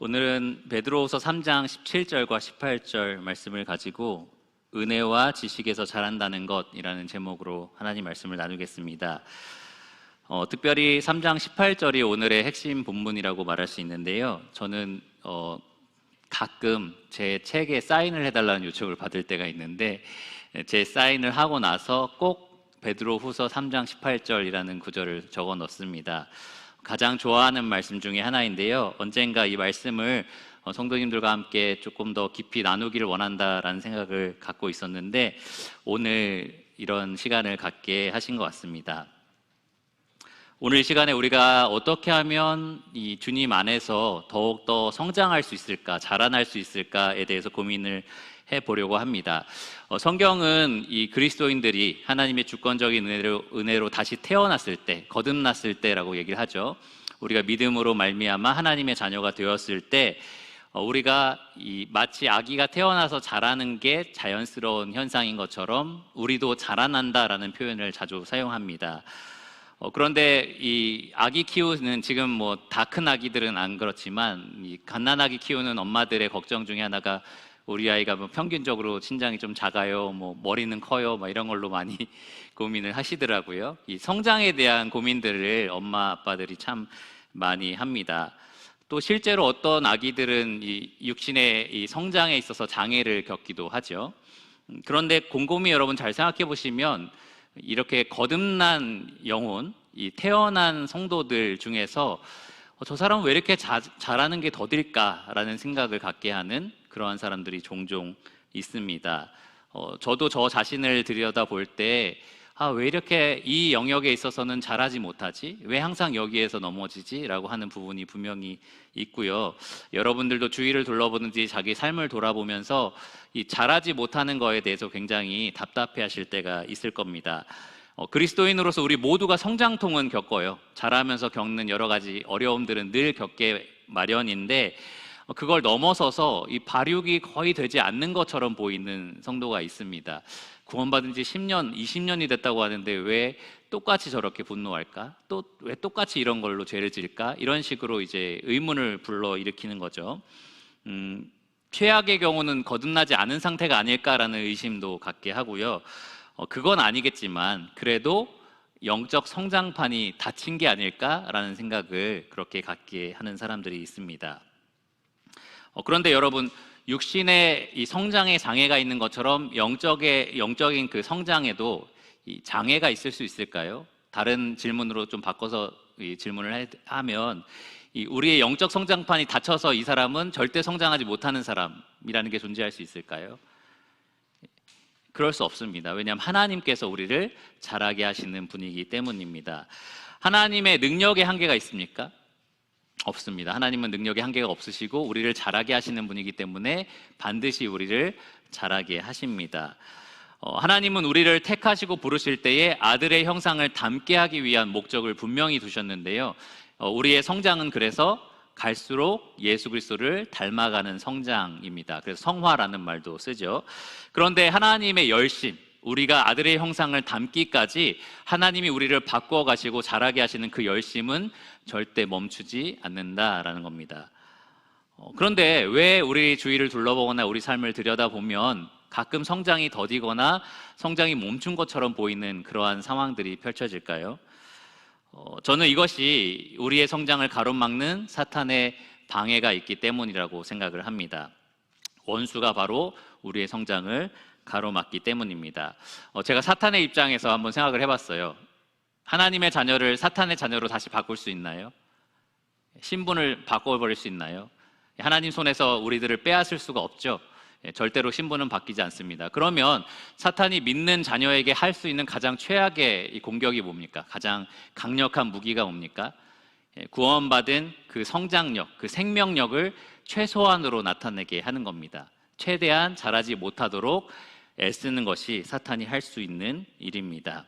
오늘은 베드로후서 3장 17절과 18절 말씀을 가지고 은혜와 지식에서 자란다는 것이라는 제목으로 하나님 말씀을 나누겠습니다. 특별히 3장 18절이 오늘의 핵심 본문이라고 말할 수 있는데요. 저는 가끔 제 책에 사인을 해달라는 요청을 받을 때가 있는데 제 사인을 하고 나서 꼭 베드로후서 3장 18절이라는 구절을 적어 넣습니다. 가장 좋아하는 말씀 중에 하나인데요. 언젠가 이 말씀을 성도님들과 함께 조금 더 깊이 나누기를 원한다라는 생각을 갖고 있었는데 오늘 이런 시간을 갖게 하신 것 같습니다. 오늘 이 시간에 우리가 어떻게 하면 이 주님 안에서 더욱더 성장할 수 있을까, 자라날 수 있을까에 대해서 고민을 해보려고 합니다. 성경은 이 그리스도인들이 하나님의 주권적인 은혜로 다시 태어났을 때, 거듭났을 때라고 얘기를 하죠. 우리가 믿음으로 말미암아 하나님의 자녀가 되었을 때 우리가 마치 아기가 태어나서 자라는 게 자연스러운 현상인 것처럼 우리도 자라난다라는 표현을 자주 사용합니다. 그런데 이 아기 키우는 지금 다 큰 아기들은 안 그렇지만 이 갓난아기 키우는 엄마들의 걱정 중에 하나가 우리 아이가 평균적으로 신장이 좀 작아요, 머리는 커요, 이런 걸로 많이 고민을 하시더라고요. 이 성장에 대한 고민들을 엄마 아빠들이 참 많이 합니다. 또 실제로 어떤 아기들은 이 육신의 이 성장에 있어서 장애를 겪기도 하죠. 그런데 곰곰이 여러분 잘 생각해 보시면 이렇게 거듭난 영혼, 이 태어난 성도들 중에서 저 사람은 왜 이렇게 잘하는 게 더딜까라는 생각을 갖게 하는 그러한 사람들이 종종 있습니다. 저도 저 자신을 들여다볼 때 왜 이렇게 이 영역에 있어서는 잘하지 못하지? 왜 항상 여기에서 넘어지지? 라고 하는 부분이 분명히 있고요. 여러분들도 주위를 둘러보든지 자기 삶을 돌아보면서 이 잘하지 못하는 거에 대해서 굉장히 답답해 하실 때가 있을 겁니다. 그리스도인으로서 우리 모두가 성장통은 겪어요. 자라면서 겪는 여러 가지 어려움들은 늘 겪게 마련인데 그걸 넘어서서 이 발육이 거의 되지 않는 것처럼 보이는 성도가 있습니다. 구원받은 지 10년, 20년이 됐다고 하는데 왜 똑같이 저렇게 분노할까? 또 왜 똑같이 이런 걸로 죄를 지을까? 이런 식으로 이제 의문을 불러일으키는 거죠. 최악의 경우는 거듭나지 않은 상태가 아닐까라는 의심도 갖게 하고요. 그건 아니겠지만 그래도 영적 성장판이 닫힌 게 아닐까라는 생각을 그렇게 갖게 하는 사람들이 있습니다. 그런데 여러분, 육신의 이 성장에 장애가 있는 것처럼 영적인 그 성장에도 이 장애가 있을 수 있을까요? 다른 질문으로 좀 바꿔서 이 질문을 하면 우리의 영적 성장판이 닫혀서 이 사람은 절대 성장하지 못하는 사람이라는 게 존재할 수 있을까요? 그럴 수 없습니다. 왜냐하면 하나님께서 우리를 자라게 하시는 분이기 때문입니다. 하나님의 능력에 한계가 있습니까? 없습니다. 하나님은 능력에 한계가 없으시고 우리를 자라게 하시는 분이기 때문에 반드시 우리를 자라게 하십니다. 하나님은 우리를 택하시고 부르실 때에 아들의 형상을 담게 하기 위한 목적을 분명히 두셨는데요. 우리의 성장은 그래서 갈수록 예수 그리스도를 닮아가는 성장입니다. 그래서 성화라는 말도 쓰죠. 그런데 하나님의 열심, 우리가 아들의 형상을 담기까지 하나님이 우리를 바꾸어 가시고 자라게 하시는 그 열심은 절대 멈추지 않는다라는 겁니다. 그런데 왜 우리 주위를 둘러보거나 우리 삶을 들여다보면 가끔 성장이 더디거나 성장이 멈춘 것처럼 보이는 그러한 상황들이 펼쳐질까요? 저는 이것이 우리의 성장을 가로막는 사탄의 방해가 있기 때문이라고 생각을 합니다. 원수가 바로 우리의 성장을 가로막기 때문입니다. 제가 사탄의 입장에서 한번 생각을 해봤어요. 하나님의 자녀를 사탄의 자녀로 다시 바꿀 수 있나요? 신분을 바꿔버릴 수 있나요? 하나님 손에서 우리들을 빼앗을 수가 없죠. 절대로 신분은 바뀌지 않습니다. 그러면 사탄이 믿는 자녀에게 할 수 있는 가장 최악의 공격이 뭡니까? 가장 강력한 무기가 뭡니까? 구원받은 그 성장력, 그 생명력을 최소한으로 나타내게 하는 겁니다. 최대한 자라지 못하도록 애쓰는 것이 사탄이 할 수 있는 일입니다.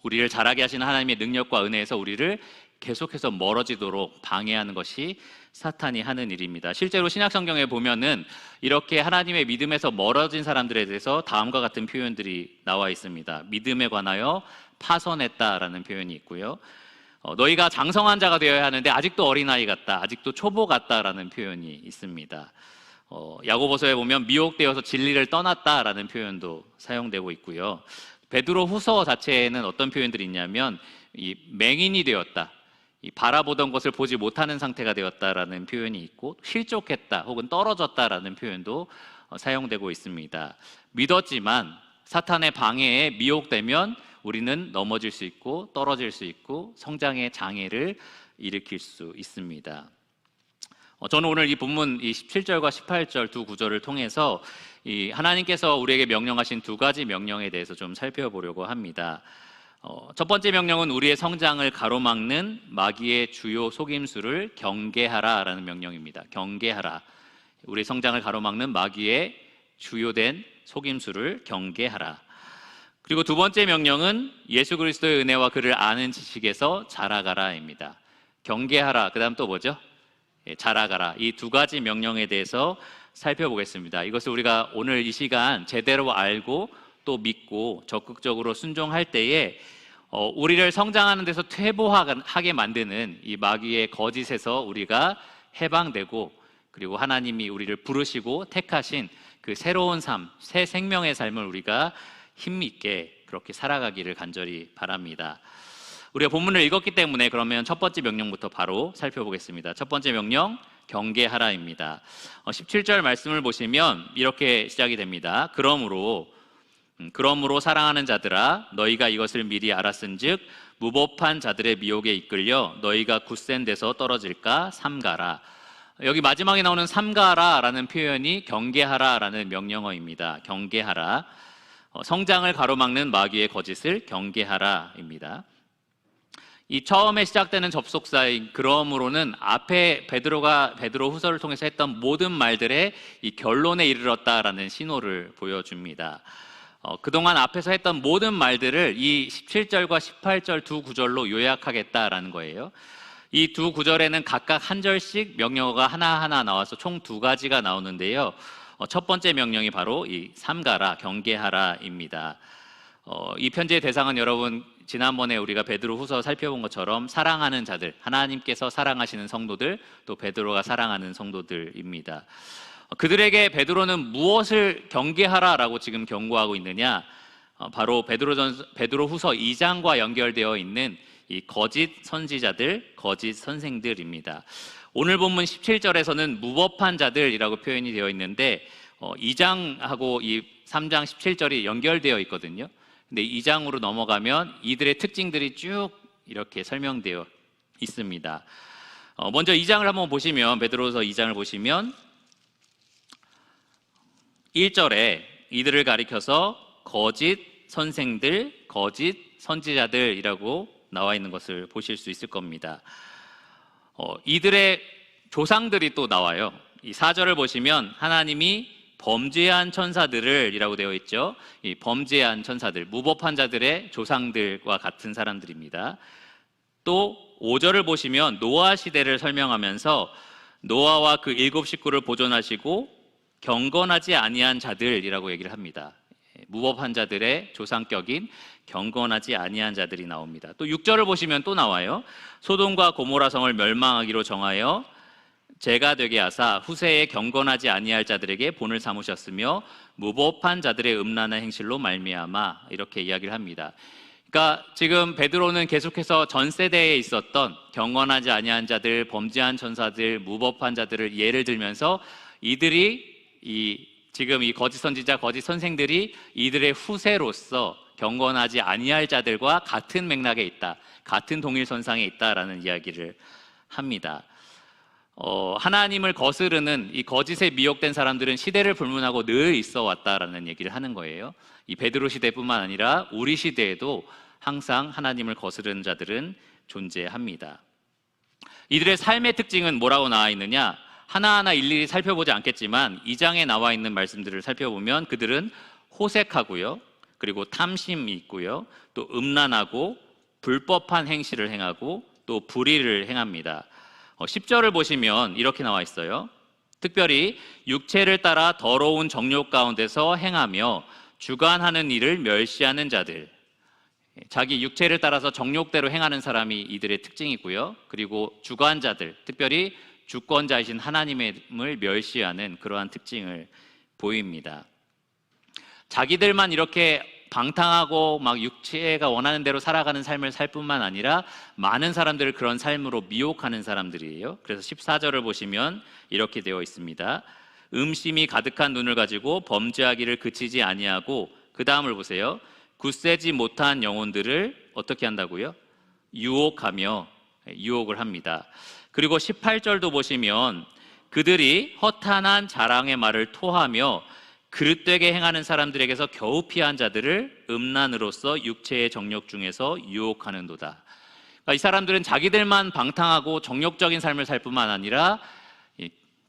우리를 자라게 하시는 하나님의 능력과 은혜에서 우리를 계속해서 멀어지도록 방해하는 것이 사탄이 하는 일입니다. 실제로 신약성경에 보면은 이렇게 하나님의 믿음에서 멀어진 사람들에 대해서 다음과 같은 표현들이 나와 있습니다. 믿음에 관하여 파선했다라는 표현이 있고요. 너희가 장성한 자가 되어야 하는데 아직도 어린아이 같다, 아직도 초보 같다라는 표현이 있습니다. 야고보서에 보면 미혹되어서 진리를 떠났다라는 표현도 사용되고 있고요. 베드로 후서 자체에는 어떤 표현들이 있냐면 이 맹인이 되었다, 이 바라보던 것을 보지 못하는 상태가 되었다라는 표현이 있고, 실족했다 혹은 떨어졌다라는 표현도 사용되고 있습니다. 믿었지만 사탄의 방해에 미혹되면 우리는 넘어질 수 있고 떨어질 수 있고 성장의 장애를 일으킬 수 있습니다. 저는 오늘 이 본문 이 17절과 18절 두 구절을 통해서 이 하나님께서 우리에게 명령하신 두 가지 명령에 대해서 좀 살펴보려고 합니다. 첫 번째 명령은 우리의 성장을 가로막는 마귀의 주요 속임수를 경계하라라는 명령입니다. 경계하라. 우리 성장을 가로막는 마귀의 주요된 속임수를 경계하라. 그리고 두 번째 명령은 예수 그리스도의 은혜와 그를 아는 지식에서 자라가라입니다. 경계하라, 그 다음 또 뭐죠? 자라가라. 이 두 가지 명령에 대해서 살펴보겠습니다. 이것을 우리가 오늘 이 시간 제대로 알고 또 믿고 적극적으로 순종할 때에 우리를 성장하는 데서 퇴보하게 만드는 이 마귀의 거짓에서 우리가 해방되고, 그리고 하나님이 우리를 부르시고 택하신 그 새로운 삶, 새 생명의 삶을 우리가 힘있게 그렇게 살아가기를 간절히 바랍니다. 우리가 본문을 읽었기 때문에 그러면 첫 번째 명령부터 바로 살펴보겠습니다. 첫 번째 명령, 경계하라입니다. 17절 말씀을 보시면 이렇게 시작이 됩니다. 그러므로 사랑하는 자들아, 너희가 이것을 미리 알았은즉 무법한 자들의 미혹에 이끌려 너희가 굳센 데서 떨어질까 삼가라. 여기 마지막에 나오는 삼가라라는 표현이 경계하라라는 명령어입니다. 경계하라. 성장을 가로막는 마귀의 거짓을 경계하라입니다. 이 처음에 시작되는 접속사인 그러므로는 앞에 베드로 후서를 통해서 했던 모든 말들의 이 결론에 이르렀다라는 신호를 보여줍니다. 그동안 앞에서 했던 모든 말들을 이 17절과 18절 두 구절로 요약하겠다라는 거예요. 이 두 구절에는 각각 한 절씩 명령어가 하나하나 나와서 총 두 가지가 나오는데요. 첫 번째 명령이 바로 이 삼가라, 경계하라입니다. 이 편지의 대상은 여러분 지난번에 우리가 베드로 후서 살펴본 것처럼 사랑하는 자들, 하나님께서 사랑하시는 성도들, 또 베드로가 사랑하는 성도들입니다. 그들에게 베드로는 무엇을 경계하라라고 지금 경고하고 있느냐? 바로 베드로 후서 2장과 연결되어 있는 이 거짓 선지자들, 거짓 선생들입니다. 오늘 본문 17절에서는 무법한 자들이라고 표현이 되어 있는데 2장하고 이 3장 17절이 연결되어 있거든요. 근데 2장으로 넘어가면 이들의 특징들이 쭉 이렇게 설명되어 있습니다. 먼저 2장을 한번 보시면, 베드로서 2장을 보시면 1절에 이들을 가리켜서 거짓 선생들, 거짓 선지자들이라고 나와 있는 것을 보실 수 있을 겁니다. 이들의 조상들이 또 나와요. 이 4절을 보시면 하나님이 범죄한 천사들을 이라고 되어 있죠. 이 범죄한 천사들, 무법한 자들의 조상들과 같은 사람들입니다. 또 5절을 보시면 노아 시대를 설명하면서 노아와 그 7 식구를 보존하시고 경건하지 아니한 자들이라고 얘기를 합니다. 무법한 자들의 조상격인 경건하지 아니한 자들이 나옵니다. 또 6절을 보시면 또 나와요. 소돔과 고모라 성을 멸망하기로 정하여 죄가 되게 하사 후세에 경건하지 아니할 자들에게 본을 삼으셨으며 무법한 자들의 음란한 행실로 말미암아, 이렇게 이야기를 합니다. 그러니까 지금 베드로는 계속해서 전 세대에 있었던 경건하지 아니한 자들, 범죄한 천사들, 무법한 자들을 예를 들면서 이들이 지금 이 거짓 선지자, 거짓 선생들이 이들의 후세로서 경건하지 아니할 자들과 같은 맥락에 있다, 같은 동일선상에 있다라는 이야기를 합니다. 하나님을 거스르는 이 거짓에 미혹된 사람들은 시대를 불문하고 늘 있어 왔다라는 얘기를 하는 거예요. 이 베드로 시대뿐만 아니라 우리 시대에도 항상 하나님을 거스르는 자들은 존재합니다. 이들의 삶의 특징은 뭐라고 나와 있느냐? 하나하나 일일이 살펴보지 않겠지만 2장에 나와 있는 말씀들을 살펴보면 그들은 호색하고요, 그리고 탐심이 있고요, 또 음란하고 불법한 행실을 행하고 또 불의를 행합니다. 10절을 보시면 이렇게 나와 있어요. 특별히 육체를 따라 더러운 정욕 가운데서 행하며 주관하는 일을 멸시하는 자들. 자기 육체를 따라서 정욕대로 행하는 사람이 이들의 특징이고요. 그리고 주관자들, 특별히 주권자이신 하나님을 멸시하는 그러한 특징을 보입니다. 자기들만 이렇게 방탕하고 막 육체가 원하는 대로 살아가는 삶을 살 뿐만 아니라 많은 사람들을 그런 삶으로 미혹하는 사람들이에요. 그래서 14절을 보시면 이렇게 되어 있습니다. 음심이 가득한 눈을 가지고 범죄하기를 그치지 아니하고, 그 다음을 보세요. 굳세지 못한 영혼들을 어떻게 한다고요? 유혹하며, 유혹을 합니다. 그리고 18절도 보시면 그들이 허탄한 자랑의 말을 토하며 그릇되게 행하는 사람들에게서 겨우 피한 자들을 음란으로서 육체의 정욕 중에서 유혹하는도다. 그러니까 이 사람들은 자기들만 방탕하고 정욕적인 삶을 살 뿐만 아니라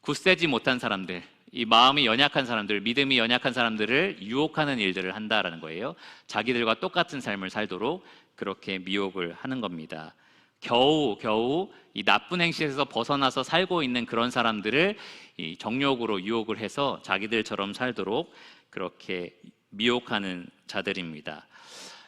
굳세지 못한 사람들, 이 마음이 연약한 사람들, 믿음이 연약한 사람들을 유혹하는 일들을 한다라는 거예요. 자기들과 똑같은 삶을 살도록 그렇게 미혹을 하는 겁니다. 겨우 이 나쁜 행실에서 벗어나서 살고 있는 그런 사람들을 이 정욕으로 유혹을 해서 자기들처럼 살도록 그렇게 미혹하는 자들입니다.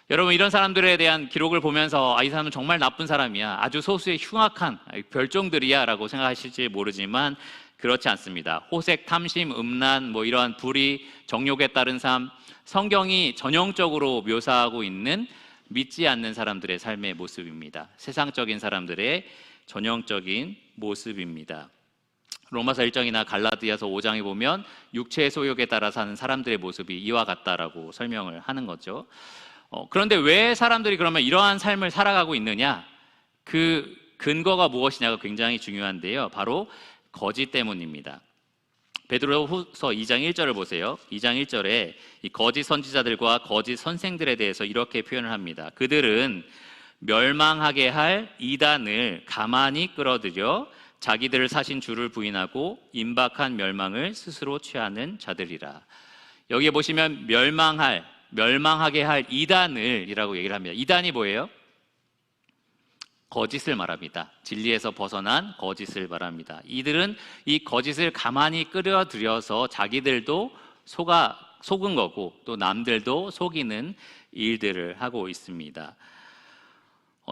여러분, 이런 사람들에 대한 기록을 보면서 이 사람은 정말 나쁜 사람이야, 아주 소수의 흉악한 별종들이야 라고 생각하실지 모르지만 그렇지 않습니다. 호색, 탐심, 음란, 이러한 불의, 정욕에 따른 삶, 성경이 전형적으로 묘사하고 있는 믿지 않는 사람들의 삶의 모습입니다. 세상적인 사람들의 전형적인 모습입니다. 로마서 1장이나 갈라디아서 5장에 보면 육체의 소욕에 따라 사는 사람들의 모습이 이와 같다라고 설명을 하는 거죠. 그런데 왜 사람들이 그러면 이러한 삶을 살아가고 있느냐? 그 근거가 무엇이냐가 굉장히 중요한데요. 바로 거짓 때문입니다. 베드로후서 2장 1절을 보세요. 2장 1절에 이 거짓 선지자들과 거짓 선생들에 대해서 이렇게 표현을 합니다. 그들은 멸망하게 할 이단을 가만히 끌어들여 자기들을 사신 주를 부인하고 임박한 멸망을 스스로 취하는 자들이라. 여기에 보시면 멸망하게 할 이단을 이라고 얘기를 합니다. 이단이 뭐예요? 거짓을 말합니다. 진리에서 벗어난 거짓을 말합니다. 이들은 이 거짓을 가만히 끌어들여서 자기들도 속은 거고 또 남들도 속이는 일들을 하고 있습니다.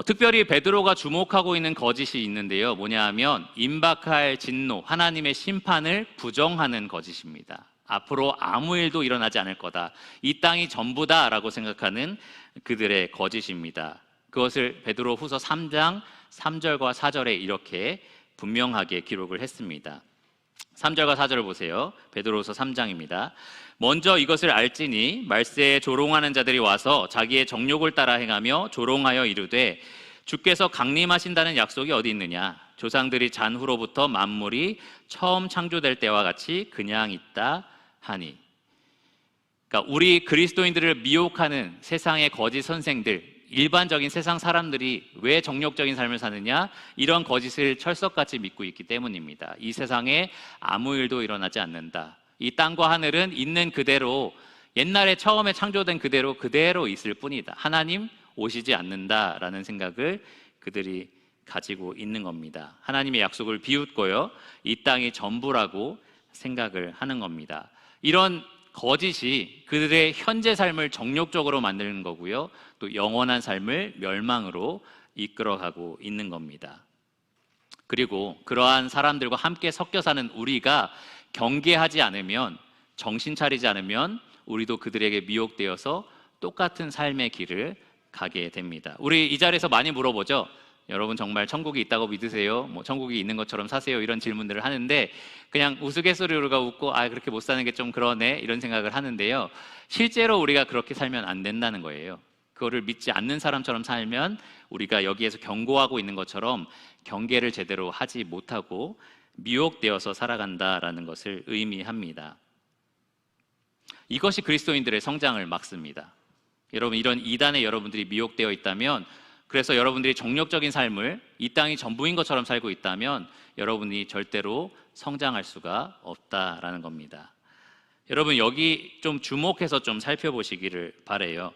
특별히 베드로가 주목하고 있는 거짓이 있는데요. 뭐냐 하면 임박할 진노, 하나님의 심판을 부정하는 거짓입니다. 앞으로 아무 일도 일어나지 않을 거다, 이 땅이 전부다라고 생각하는 그들의 거짓입니다. 그것을 베드로후서 3장 3절과 4절에 이렇게 분명하게 기록을 했습니다. 3절과 4절을 보세요. 베드로후서 3장입니다. 먼저 이것을 알지니 말세에 조롱하는 자들이 와서 자기의 정욕을 따라 행하며 조롱하여 이르되 주께서 강림하신다는 약속이 어디 있느냐? 조상들이 잔후로부터 만물이 처음 창조될 때와 같이 그냥 있다 하니. 그러니까 우리 그리스도인들을 미혹하는 세상의 거짓 선생들, 일반적인 세상 사람들이 왜 정욕적인 삶을 사느냐? 이런 거짓을 철석같이 믿고 있기 때문입니다. 이 세상에 아무 일도 일어나지 않는다. 이 땅과 하늘은 있는 그대로, 옛날에 처음에 창조된 그대로 있을 뿐이다. 하나님 오시지 않는다라는 생각을 그들이 가지고 있는 겁니다. 하나님의 약속을 비웃고요, 이 땅이 전부라고 생각을 하는 겁니다. 이런 거짓이 그들의 현재 삶을 정욕적으로 만드는 거고요, 또 영원한 삶을 멸망으로 이끌어가고 있는 겁니다. 그리고 그러한 사람들과 함께 섞여 사는 우리가 경계하지 않으면, 정신 차리지 않으면 우리도 그들에게 미혹되어서 똑같은 삶의 길을 가게 됩니다. 우리 이 자리에서 많이 물어보죠. 여러분 정말 천국이 있다고 믿으세요? 천국이 있는 것처럼 사세요? 이런 질문들을 하는데 그냥 우스갯소리로 웃고 그렇게 못 사는 게 좀 그러네 이런 생각을 하는데요. 실제로 우리가 그렇게 살면 안 된다는 거예요. 그거를 믿지 않는 사람처럼 살면 우리가 여기에서 경고하고 있는 것처럼 경계를 제대로 하지 못하고 미혹되어서 살아간다라는 것을 의미합니다. 이것이 그리스도인들의 성장을 막습니다. 여러분, 이런 이단에 여러분들이 미혹되어 있다면, 그래서 여러분들이 정욕적인 삶을 이 땅이 전부인 것처럼 살고 있다면 여러분이 절대로 성장할 수가 없다라는 겁니다. 여러분, 여기 좀 주목해서 좀 살펴보시기를 바라요.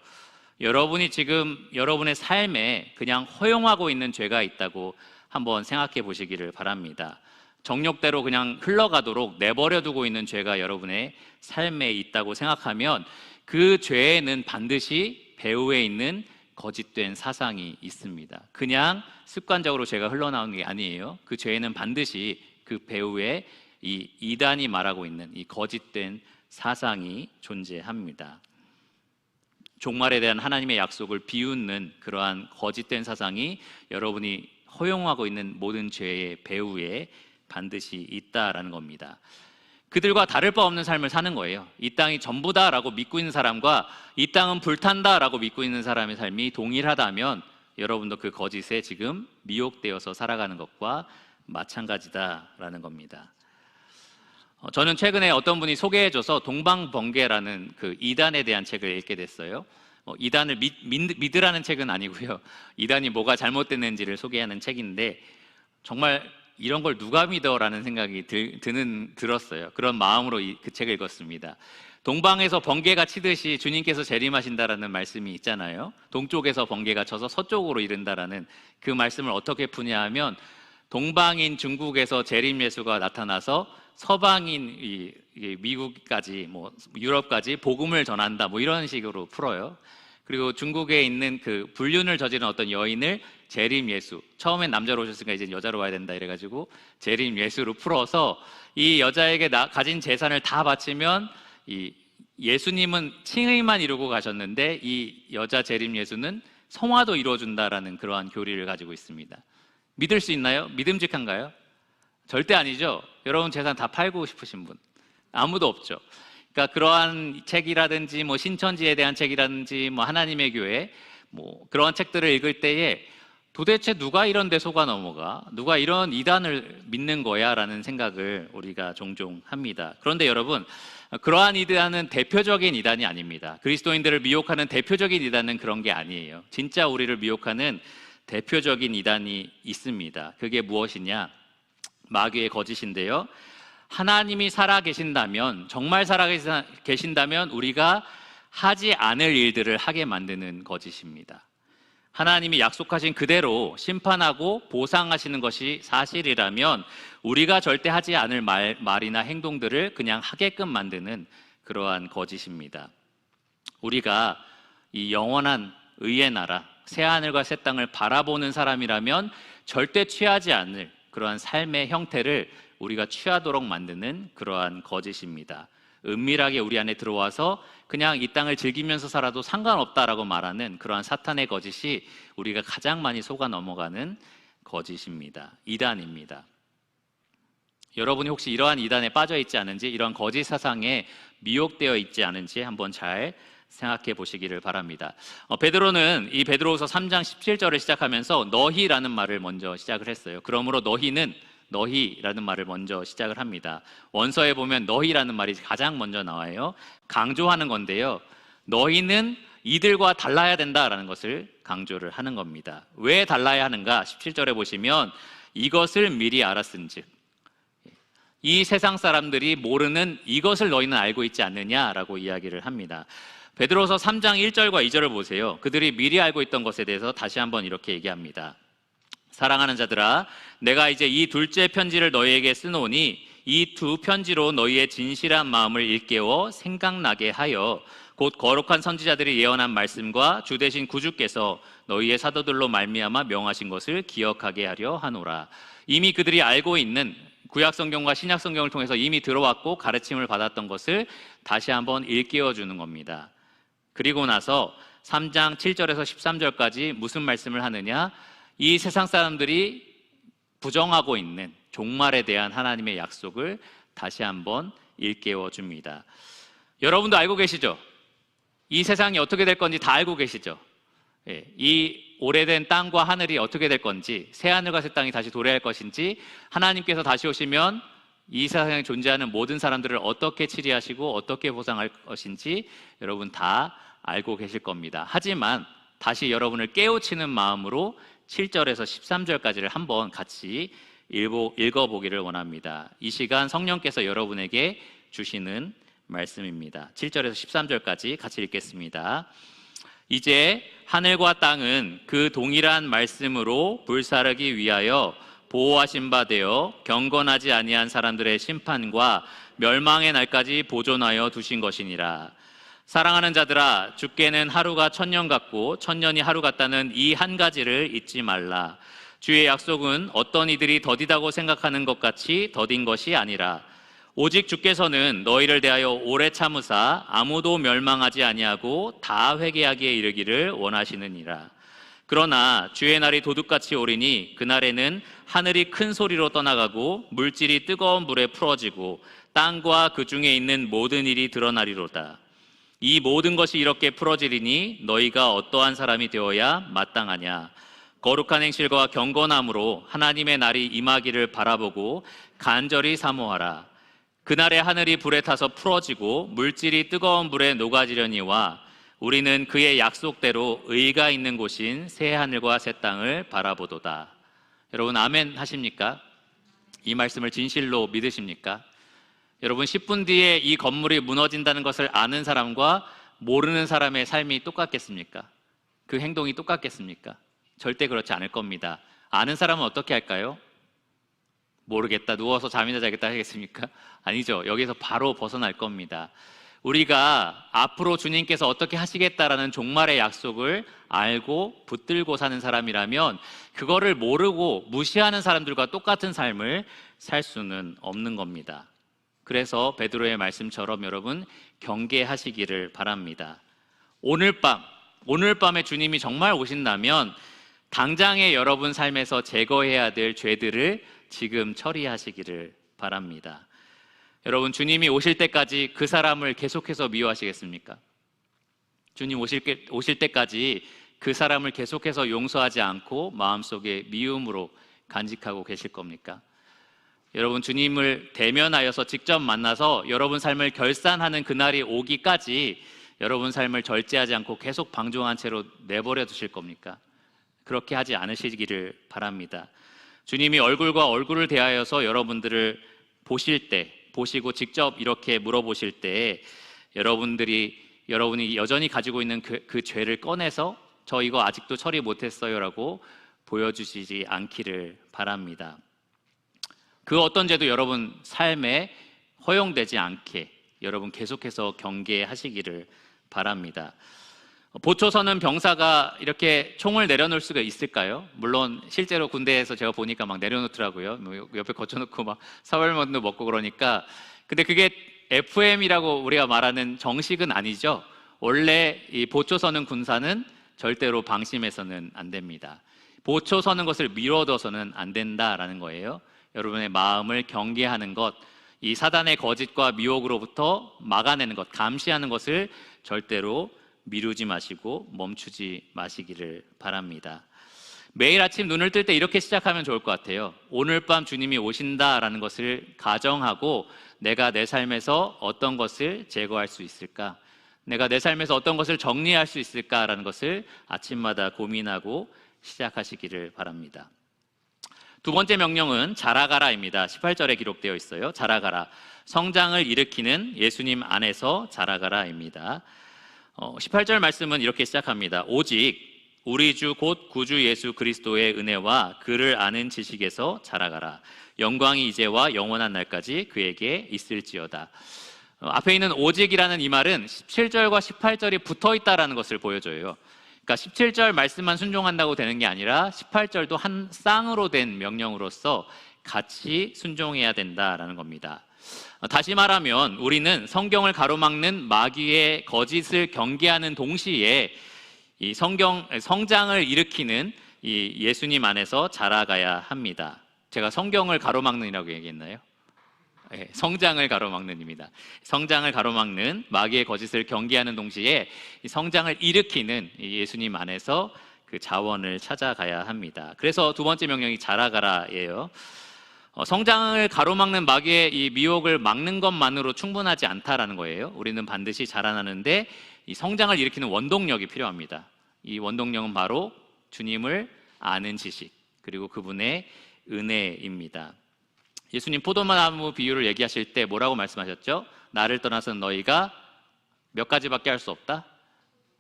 여러분이 지금 여러분의 삶에 그냥 허용하고 있는 죄가 있다고 한번 생각해 보시기를 바랍니다. 정욕대로 그냥 흘러가도록 내버려 두고 있는 죄가 여러분의 삶에 있다고 생각하면 그 죄에는 반드시 배후에 있는 거짓된 사상이 있습니다. 그냥 습관적으로 죄가 흘러나오는 게 아니에요. 그 죄에는 반드시 그 배후에 이 이단이 말하고 있는 이 거짓된 사상이 존재합니다. 종말에 대한 하나님의 약속을 비웃는 그러한 거짓된 사상이 여러분이 허용하고 있는 모든 죄의 배후에 반드시 있다라는 겁니다. 그들과 다를 바 없는 삶을 사는 거예요. 이 땅이 전부다라고 믿고 있는 사람과 이 땅은 불탄다라고 믿고 있는 사람의 삶이 동일하다면 여러분도 그 거짓에 지금 미혹되어서 살아가는 것과 마찬가지다라는 겁니다. 저는 최근에 어떤 분이 소개해줘서 동방번개라는 그 이단에 대한 책을 읽게 됐어요. 이단을 믿으라는 책은 아니고요. 이단이 뭐가 잘못됐는지를 소개하는 책인데 정말 이런 걸 누가 믿어라는 생각이 들었어요. 그런 마음으로 그 책을 읽었습니다. 동방에서 번개가 치듯이 주님께서 재림하신다라는 말씀이 있잖아요. 동쪽에서 번개가 쳐서 서쪽으로 이른다라는 그 말씀을 어떻게 푸냐하면 동방인 중국에서 재림 예수가 나타나서 서방인 미국까지 뭐 유럽까지 복음을 전한다 뭐 이런 식으로 풀어요. 그리고 중국에 있는 그 불륜을 저지른 어떤 여인을 재림 예수, 처음엔 남자로 오셨으니까 이제 여자로 와야 된다 이래가지고 재림 예수로 풀어서 이 여자에게 가진 재산을 다 바치면 이 예수님은 칭의만 이루고 가셨는데 이 여자 재림 예수는 성화도 이루어준다라는 그러한 교리를 가지고 있습니다. 믿을 수 있나요? 믿음직한가요? 절대 아니죠. 여러분 재산 다 팔고 싶으신 분 아무도 없죠. 그러니까 그러한 책이라든지 뭐 신천지에 대한 책이라든지 뭐 하나님의 교회 뭐 그러한 책들을 읽을 때에 도대체 누가 이런 데 속아 넘어가? 누가 이런 이단을 믿는 거야? 라는 생각을 우리가 종종 합니다. 그런데 여러분, 그러한 이단은 대표적인 이단이 아닙니다. 그리스도인들을 미혹하는 대표적인 이단은 그런 게 아니에요. 진짜 우리를 미혹하는 대표적인 이단이 있습니다. 그게 무엇이냐? 마귀의 거짓인데요. 하나님이 살아계신다면, 정말 살아계신다면 우리가 하지 않을 일들을 하게 만드는 거짓입니다. 하나님이 약속하신 그대로 심판하고 보상하시는 것이 사실이라면 우리가 절대 하지 않을 말이나 행동들을 그냥 하게끔 만드는 그러한 거짓입니다. 우리가 이 영원한 의의 나라, 새하늘과 새 땅을 바라보는 사람이라면 절대 취하지 않을 그러한 삶의 형태를 우리가 취하도록 만드는 그러한 거짓입니다. 은밀하게 우리 안에 들어와서 그냥 이 땅을 즐기면서 살아도 상관없다라고 말하는 그러한 사탄의 거짓이 우리가 가장 많이 속아 넘어가는 거짓입니다. 이단입니다. 여러분이 혹시 이러한 이단에 빠져 있지 않은지, 이러한 거짓 사상에 미혹되어 있지 않은지 한번 잘 생각해 보시기를 바랍니다. 베드로는 이 베드로후서 3장 17절을 시작하면서 너희라는 말을 먼저 시작을 했어요. 그러므로 너희라는 말을 먼저 시작을 합니다. 원서에 보면 너희라는 말이 가장 먼저 나와요. 강조하는 건데요. 너희는 이들과 달라야 된다라는 것을 강조를 하는 겁니다. 왜 달라야 하는가? 17절에 보시면 이것을 미리 알았은즉, 이 세상 사람들이 모르는 이것을 너희는 알고 있지 않느냐라고 이야기를 합니다. 베드로서 3장 1절과 2절을 보세요. 그들이 미리 알고 있던 것에 대해서 다시 한번 이렇게 얘기합니다. 사랑하는 자들아, 내가 이제 이 둘째 편지를 너희에게 쓰노니 이 두 편지로 너희의 진실한 마음을 일깨워 생각나게 하여 곧 거룩한 선지자들이 예언한 말씀과 주 되신 구주께서 너희의 사도들로 말미암아 명하신 것을 기억하게 하려 하노라. 이미 그들이 알고 있는 구약성경과 신약성경을 통해서 이미 들어왔고 가르침을 받았던 것을 다시 한번 일깨워 주는 겁니다. 그리고 나서 3장 7절에서 13절까지 무슨 말씀을 하느냐? 이 세상 사람들이 부정하고 있는 종말에 대한 하나님의 약속을 다시 한번 일깨워 줍니다. 여러분도 알고 계시죠? 이 세상이 어떻게 될 건지 다 알고 계시죠? 이 오래된 땅과 하늘이 어떻게 될 건지, 새하늘과 새 땅이 다시 도래할 것인지, 하나님께서 다시 오시면 이 세상에 존재하는 모든 사람들을 어떻게 치리하시고 어떻게 보상할 것인지 여러분 다 알고 계실 겁니다. 하지만 다시 여러분을 깨우치는 마음으로 7절에서 13절까지를 한번 같이 읽어보기를 원합니다. 이 시간 성령께서 여러분에게 주시는 말씀입니다. 7절에서 13절까지 같이 읽겠습니다. 이제 하늘과 땅은 그 동일한 말씀으로 불사르기 위하여 보호하신 바 되어 경건하지 아니한 사람들의 심판과 멸망의 날까지 보존하여 두신 것이니라. 사랑하는 자들아, 주께는 하루가 천년 같고 천년이 하루 같다는 이 한 가지를 잊지 말라. 주의 약속은 어떤 이들이 더디다고 생각하는 것 같이 더딘 것이 아니라 오직 주께서는 너희를 대하여 오래 참으사 아무도 멸망하지 아니하고 다 회개하기에 이르기를 원하시느니라. 그러나 주의 날이 도둑같이 오리니 그날에는 하늘이 큰 소리로 떠나가고 물질이 뜨거운 불에 풀어지고 땅과 그 중에 있는 모든 일이 드러나리로다. 이 모든 것이 이렇게 풀어지리니 너희가 어떠한 사람이 되어야 마땅하냐. 거룩한 행실과 경건함으로 하나님의 날이 임하기를 바라보고 간절히 사모하라. 그날에 하늘이 불에 타서 풀어지고 물질이 뜨거운 불에 녹아지려니와 우리는 그의 약속대로 의가 있는 곳인 새 하늘과 새 땅을 바라보도다. 여러분 아멘 하십니까? 이 말씀을 진실로 믿으십니까? 여러분 10분 뒤에 이 건물이 무너진다는 것을 아는 사람과 모르는 사람의 삶이 똑같겠습니까? 그 행동이 똑같겠습니까? 절대 그렇지 않을 겁니다. 아는 사람은 어떻게 할까요? 모르겠다, 누워서 잠이나 자겠다 하겠습니까? 아니죠. 여기서 바로 벗어날 겁니다. 우리가 앞으로 주님께서 어떻게 하시겠다라는 종말의 약속을 알고 붙들고 사는 사람이라면 그거를 모르고 무시하는 사람들과 똑같은 삶을 살 수는 없는 겁니다. 그래서 베드로의 말씀처럼 여러분 경계하시기를 바랍니다. 오늘 밤에 주님이 정말 오신다면 당장의 여러분 삶에서 제거해야 될 죄들을 지금 처리하시기를 바랍니다. 여러분 주님이 오실 때까지 그 사람을 계속해서 미워하시겠습니까? 주님 오실 때까지 그 사람을 계속해서 용서하지 않고 마음속에 미움으로 간직하고 계실 겁니까? 여러분 주님을 대면하여서 직접 만나서 여러분 삶을 결산하는 그날이 오기까지 여러분 삶을 절제하지 않고 계속 방종한 채로 내버려 두실 겁니까? 그렇게 하지 않으시기를 바랍니다. 주님이 얼굴과 얼굴을 대하여서 여러분들을 보시고 직접 이렇게 물어보실 때 여러분이 여전히 가지고 있는 그 죄를 꺼내서 저 이거 아직도 처리 못했어요 라고 보여주시지 않기를 바랍니다. 그 어떤 죄도 여러분 삶에 허용되지 않게 여러분 계속해서 경계하시기를 바랍니다. 보초서는 병사가 이렇게 총을 내려놓을 수가 있을까요? 물론 실제로 군대에서 제가 보니까 막 내려놓더라고요. 뭐 옆에 거쳐놓고 막 사발면도 먹고 그러니까. 근데 그게 FM이라고 우리가 말하는 정식은 아니죠. 원래 이 보초서는 군사는 절대로 방심해서는 안 됩니다. 보초서는 것을 미뤄둬서는 안 된다라는 거예요. 여러분의 마음을 경계하는 것, 이 사단의 거짓과 미혹으로부터 막아내는 것, 감시하는 것을 절대로 미루지 마시고 멈추지 마시기를 바랍니다. 매일 아침 눈을 뜰 때 이렇게 시작하면 좋을 것 같아요. 오늘 밤 주님이 오신다라는 것을 가정하고 내가 내 삶에서 어떤 것을 제거할 수 있을까? 내가 내 삶에서 어떤 것을 정리할 수 있을까라는 것을 아침마다 고민하고 시작하시기를 바랍니다. 두 번째 명령은 자라가라입니다. 18절에 기록되어 있어요. 자라가라. 성장을 일으키는 예수님 안에서 자라가라입니다. 18절 말씀은 이렇게 시작합니다. 오직 우리 주 곧 구주 예수 그리스도의 은혜와 그를 아는 지식에서 자라가라. 영광이 이제와 영원한 날까지 그에게 있을지어다. 앞에 있는 오직이라는 이 말은 17절과 18절이 붙어 있다는 것을 보여줘요. 그러니까 17절 말씀만 순종한다고 되는 게 아니라 18절도 한 쌍으로 된 명령으로서 같이 순종해야 된다라는 겁니다. 다시 말하면 우리는 성경을 가로막는 마귀의 거짓을 경계하는 동시에 이 성장을 일으키는 이 예수님 안에서 자라가야 합니다. 제가 성경을 가로막는이라고 얘기했나요? 네, 성장을 가로막는입니다. 성장을 가로막는 마귀의 거짓을 경계하는 동시에 이 성장을 일으키는 이 예수님 안에서 그 자원을 찾아가야 합니다. 그래서 두 번째 명령이 자라가라예요. 성장을 가로막는 마귀의 이 미혹을 막는 것만으로 충분하지 않다라는 거예요. 우리는 반드시 자라나는데 이 성장을 일으키는 원동력이 필요합니다. 이 원동력은 바로 주님을 아는 지식 그리고 그분의 은혜입니다. 예수님 포도나무 비유를 얘기하실 때 뭐라고 말씀하셨죠? 나를 떠나서는 너희가 몇 가지밖에 할 수 없다?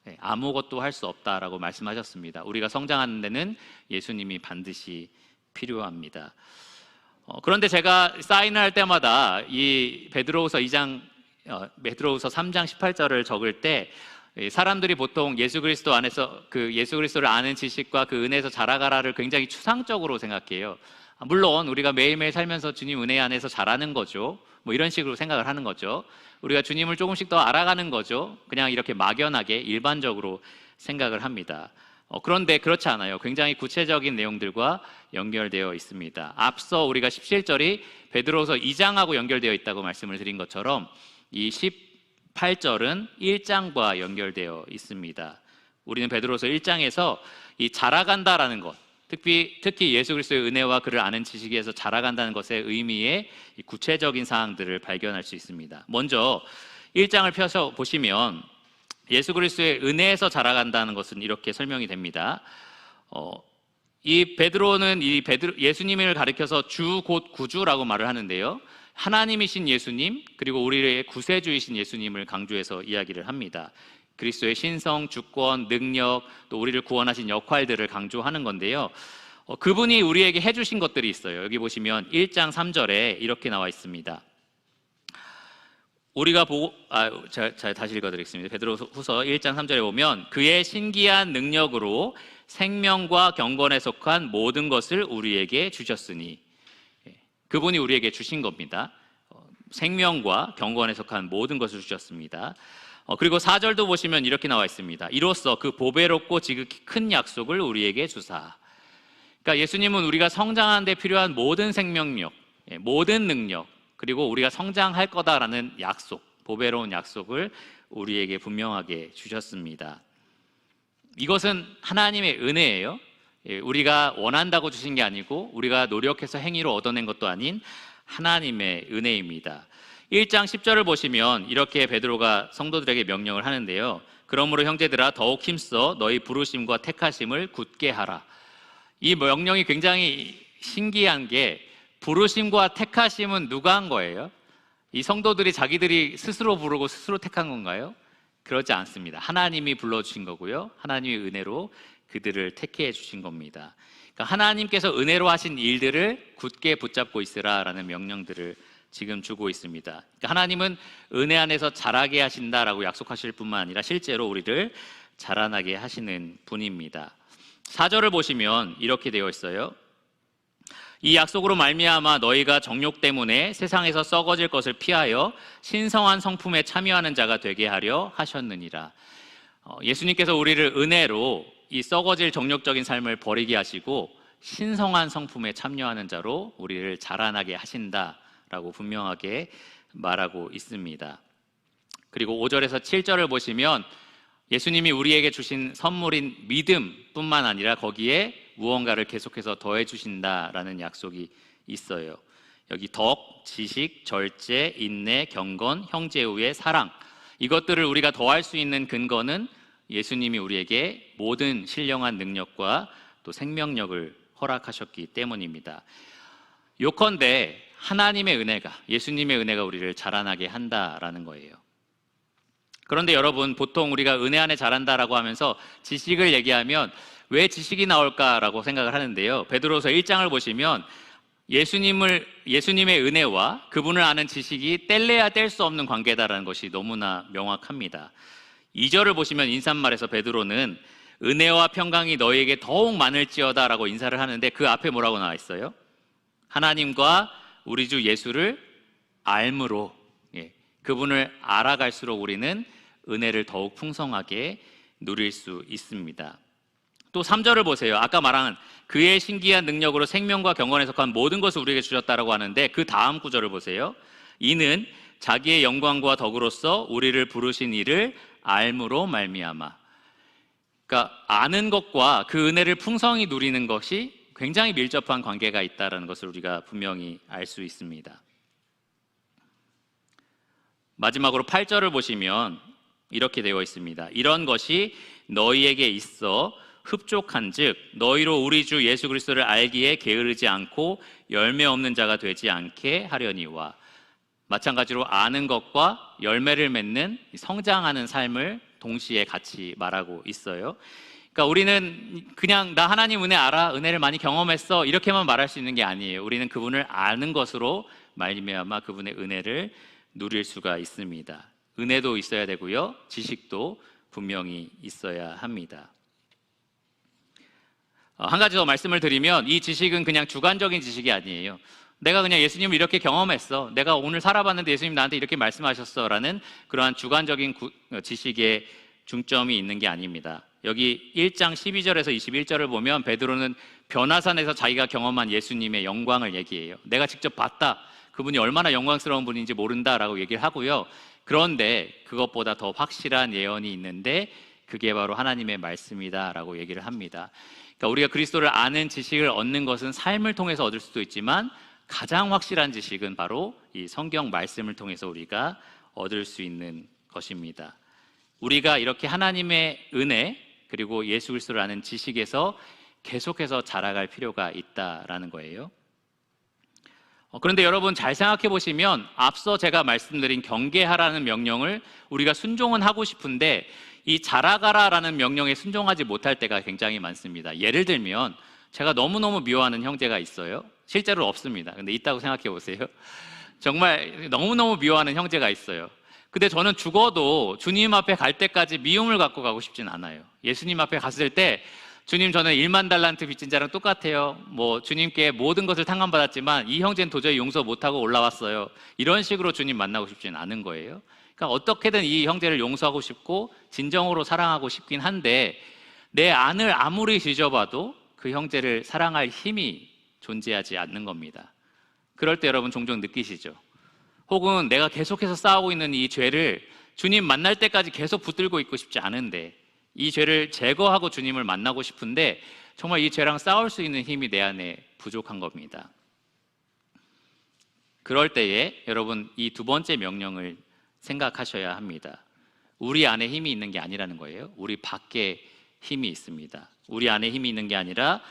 네, 아무것도 할 수 없다라고 말씀하셨습니다. 우리가 성장하는 데는 예수님이 반드시 필요합니다. 그런데 제가 사인을 할 때마다 이 베드로후서 2장 베드로후서 3장 18절을 적을 때 사람들이 보통 예수 그리스도 안에서 그 예수 그리스도를 아는 지식과 그 은혜에서 자라가라를 굉장히 추상적으로 생각해요. 물론 우리가 매일매일 살면서 주님 은혜 안에서 자라는 거죠. 뭐 이런 식으로 생각을 하는 거죠. 우리가 주님을 조금씩 더 알아가는 거죠. 그냥 이렇게 막연하게 일반적으로 생각을 합니다. 그런데 그렇지 않아요. 굉장히 구체적인 내용들과 연결되어 있습니다. 앞서 우리가 17절이 베드로후서 2장하고 연결되어 있다고 말씀을 드린 것처럼 이 18절은 1장과 연결되어 있습니다. 우리는 베드로후서 1장에서 이 자라간다라는 것, 특히 예수 그리스도의 은혜와 그를 아는 지식에서 자라간다는 것의 의미의 구체적인 사항들을 발견할 수 있습니다. 먼저 1장을 펴서 보시면 예수 그리스도의 은혜에서 자라간다는 것은 이렇게 설명이 됩니다. 이 베드로는 예수님을 가리켜서 주 곧 구주라고 말을 하는데요. 하나님이신 예수님, 그리고 우리의 구세주이신 예수님을 강조해서 이야기를 합니다. 그리스도의 신성, 주권, 능력, 또 우리를 구원하신 역할들을 강조하는 건데요. 그분이 우리에게 해주신 것들이 있어요. 여기 보시면 1장 3절에 이렇게 나와 있습니다. 우리가 보고 다시 읽어드리겠습니다. 베드로후서 1장 3절에 보면 그의 신기한 능력으로 생명과 경건에 속한 모든 것을 우리에게 주셨으니, 그분이 우리에게 주신 겁니다. 생명과 경건에 속한 모든 것을 주셨습니다. 그리고 4절도 보시면 이렇게 나와 있습니다. 이로써 그 보배롭고 지극히 큰 약속을 우리에게 주사. 그러니까 예수님은 우리가 성장하는 데 필요한 모든 생명력, 모든 능력, 그리고 우리가 성장할 거다라는 약속, 보배로운 약속을 우리에게 분명하게 주셨습니다. 이것은 하나님의 은혜예요. 우리가 원한다고 주신 게 아니고 우리가 노력해서 행위로 얻어낸 것도 아닌 하나님의 은혜입니다. 1장 10절을 보시면 이렇게 베드로가 성도들에게 명령을 하는데요. 그러므로 형제들아 더욱 힘써 너희 부르심과 택하심을 굳게 하라. 이 명령이 굉장히 신기한 게 부르심과 택하심은 누가 한 거예요? 이 성도들이 자기들이 스스로 부르고 스스로 택한 건가요? 그렇지 않습니다. 하나님이 불러주신 거고요. 하나님의 은혜로 그들을 택해 주신 겁니다. 그러니까 하나님께서 은혜로 하신 일들을 굳게 붙잡고 있으라라는 명령들을 지금 주고 있습니다. 그러니까 하나님은 은혜 안에서 자라게 하신다라고 약속하실 뿐만 아니라 실제로 우리를 자라나게 하시는 분입니다. 4절을 보시면 이렇게 되어 있어요. 이 약속으로 말미암아 너희가 정욕 때문에 세상에서 썩어질 것을 피하여 신성한 성품에 참여하는 자가 되게 하려 하셨느니라. 예수님께서 우리를 은혜로 이 썩어질 정욕적인 삶을 버리게 하시고 신성한 성품에 참여하는 자로 우리를 자라나게 하신다라고 분명하게 말하고 있습니다. 그리고 5절에서 7절을 보시면 예수님이 우리에게 주신 선물인 믿음뿐만 아니라 거기에 무언가를 계속해서 더해 주신다라는 약속이 있어요. 여기 덕, 지식, 절제, 인내, 경건, 형제우의 사랑, 이것들을 우리가 더할 수 있는 근거는 예수님이 우리에게 모든 신령한 능력과 또 생명력을 허락하셨기 때문입니다. 요컨대 하나님의 은혜가, 예수님의 은혜가 우리를 자라나게 한다라는 거예요. 그런데 여러분, 보통 우리가 은혜 안에 자란다라고 하면서 지식을 얘기하면 왜 지식이 나올까라고 생각을 하는데요. 베드로서 1장을 보시면 예수님의 은혜와 그분을 아는 지식이 뗄래야 뗄 수 없는 관계다라는 것이 너무나 명확합니다. 2절을 보시면 인사말에서 베드로는 은혜와 평강이 너희에게 더욱 많을지어다라고 인사를 하는데 그 앞에 뭐라고 나와 있어요? 하나님과 우리 주 예수를 알므로, 그분을 알아갈수록 우리는 은혜를 더욱 풍성하게 누릴 수 있습니다. 또 3절을 보세요. 아까 말한 그의 신기한 능력으로 생명과 경건에 속한 모든 것을 우리에게 주셨다라고 하는데 그 다음 구절을 보세요. 이는 자기의 영광과 덕으로서 우리를 부르신 이를 알므로 말미암아. 그러니까 아는 것과 그 은혜를 풍성히 누리는 것이 굉장히 밀접한 관계가 있다는 것을 우리가 분명히 알 수 있습니다. 마지막으로 8절을 보시면 이렇게 되어 있습니다. 이런 것이 너희에게 있어 흡족한즉 너희로 우리 주 예수 그리스도를 알기에 게으르지 않고 열매 없는 자가 되지 않게 하려니와. 마찬가지로 아는 것과 열매를 맺는 성장하는 삶을 동시에 같이 말하고 있어요. 그러니까 우리는 그냥 나 하나님 은혜 알아, 은혜를 많이 경험했어 이렇게만 말할 수 있는 게 아니에요. 우리는 그분을 아는 것으로 말미암아 그분의 은혜를 누릴 수가 있습니다. 은혜도 있어야 되고요, 지식도 분명히 있어야 합니다. 한 가지 더 말씀을 드리면, 이 지식은 그냥 주관적인 지식이 아니에요. 내가 그냥 예수님을 이렇게 경험했어, 내가 오늘 살아봤는데 예수님 나한테 이렇게 말씀하셨어 라는 그러한 주관적인 지식에 중점이 있는 게 아닙니다. 여기 1장 12절에서 21절을 보면 베드로는 변화산에서 자기가 경험한 예수님의 영광을 얘기해요. 내가 직접 봤다, 그분이 얼마나 영광스러운 분인지 모른다라고 얘기를 하고요. 그런데 그것보다 더 확실한 예언이 있는데 그게 바로 하나님의 말씀이다라고 얘기를 합니다. 그러니까 우리가 그리스도를 아는 지식을 얻는 것은 삶을 통해서 얻을 수도 있지만, 가장 확실한 지식은 바로 이 성경 말씀을 통해서 우리가 얻을 수 있는 것입니다. 우리가 이렇게 하나님의 은혜 그리고 예수 그리스도를 아는 지식에서 계속해서 자라갈 필요가 있다라는 거예요. 그런데 여러분, 잘 생각해 보시면 앞서 제가 말씀드린 경계하라는 명령을 우리가 순종은 하고 싶은데 이 자라가라라는 명령에 순종하지 못할 때가 굉장히 많습니다. 예를 들면 제가 너무너무 미워하는 형제가 있어요. 실제로 없습니다. 근데 있다고 생각해 보세요. 정말 너무너무 미워하는 형제가 있어요. 근데 저는 죽어도 주님 앞에 갈 때까지 미움을 갖고 가고 싶진 않아요. 예수님 앞에 갔을 때 주님, 저는 1만 달란트 빚진 자랑 똑같아요. 주님께 모든 것을 탕감받았지만 이 형제는 도저히 용서 못하고 올라왔어요. 이런 식으로 주님 만나고 싶진 않은 거예요. 그러니까 어떻게든 이 형제를 용서하고 싶고 진정으로 사랑하고 싶긴 한데, 내 안을 아무리 뒤져봐도 그 형제를 사랑할 힘이 존재하지 않는 겁니다. 그럴 때 여러분 종종 느끼시죠? 혹은 내가 계속해서 싸우고 있는 이 죄를 주님 만날 때까지 계속 붙들고 있고 싶지 않은데, 이 죄를 제거하고 주님을 만나고 싶은데 정말 이 죄랑 싸울 수 있는 힘이 내 안에 부족한 겁니다. 그럴 때에 여러분, 이 두 번째 명령을 생각하셔야 합니다. 우리 안에 힘이 있는 게 아니라는 거예요. 우리 밖에 힘이 있습니다. 우리 안에 힘이 있는 게 아니라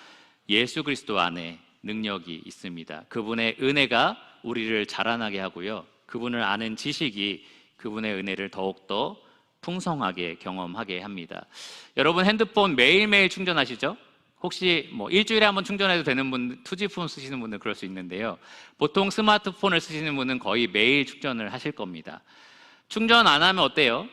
예수 그리스도 안에 능력이 있습니다. 그분의 은혜가 우리를 자라나게 하고요, 그분을 아는 지식이 그분의 은혜를 더욱더 풍성하게 경험하게 합니다. 여러분, 핸드폰 매일매일 충전하시죠? 혹시 일주일에 한번 충전해도 되는 분, 투지폰 쓰시는 분들 그럴 수 있는데요, 보통 스마트폰을 쓰시는 분은 거의 매일 충전을 하실 겁니다. 충전 안 하면 어때요?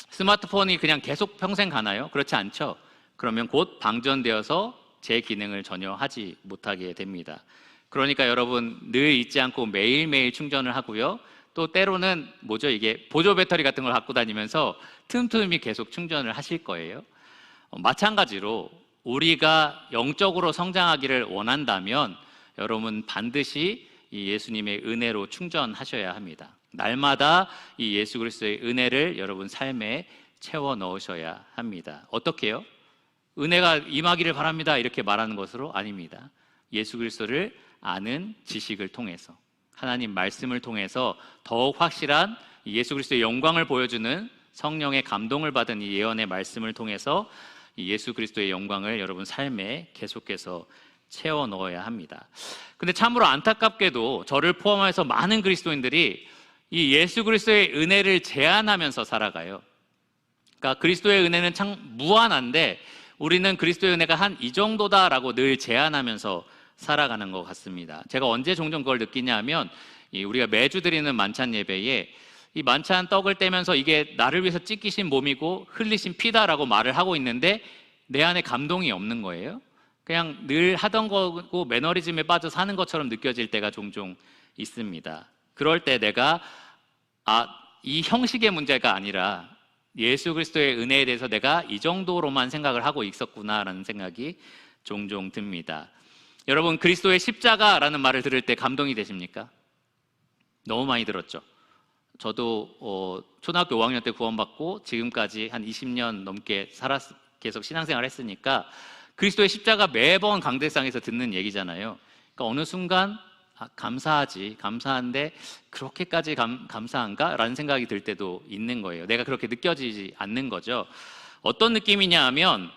스마트폰이 그냥 계속 평생 가나요? 그렇지 않죠? 그러면 곧 방전되어서 제 기능을 전혀 하지 못하게 됩니다. 그러니까 여러분, 늘 잊지 않고 매일매일 충전을 하고요, 또 때로는 이게 보조 배터리 같은 걸 갖고 다니면서 틈틈이 계속 충전을 하실 거예요. 마찬가지로 우리가 영적으로 성장하기를 원한다면 여러분 반드시 이 예수님의 은혜로 충전하셔야 합니다. 날마다 이 예수 그리스도의 은혜를 여러분 삶에 채워 넣으셔야 합니다. 어떻게요? 은혜가 임하기를 바랍니다 이렇게 말하는 것으로 아닙니다. 예수 그리스도를 아는 지식을 통해서, 하나님 말씀을 통해서 더욱 확실한 예수 그리스도의 영광을 보여주는 성령의 감동을 받은 이 예언의 말씀을 통해서 이 예수 그리스도의 영광을 여러분 삶에 계속해서 채워 넣어야 합니다. 근데 참으로 안타깝게도 저를 포함해서 많은 그리스도인들이 이 예수 그리스도의 은혜를 제한하면서 살아가요. 그러니까 그리스도의 은혜는 참 무한한데 우리는 그리스도의 은혜가 한 이 정도다라고 늘 제한하면서 살아가는 것 같습니다. 제가 언제 종종 그걸 느끼냐 하면, 우리가 매주 드리는 만찬 예배에 이 만찬 떡을 떼면서 이게 나를 위해서 찢기신 몸이고 흘리신 피다라고 말을 하고 있는데 내 안에 감동이 없는 거예요. 그냥 늘 하던 거고 매너리즘에 빠져 사는 것처럼 느껴질 때가 종종 있습니다. 그럴 때 내가 이 형식의 문제가 아니라 예수 그리스도의 은혜에 대해서 내가 이 정도로만 생각을 하고 있었구나라는 생각이 종종 듭니다. 여러분, 그리스도의 십자가라는 말을 들을 때 감동이 되십니까? 너무 많이 들었죠. 저도 초등학교 5학년 때 구원받고 지금까지 한 20년 넘게 계속 신앙생활을 했으니까 그리스도의 십자가 매번 강대상에서 듣는 얘기잖아요. 그러니까 어느 순간 감사한데 그렇게까지 감사한가? 라는 생각이 들 때도 있는 거예요. 내가 그렇게 느껴지지 않는 거죠. 어떤 느낌이냐 하면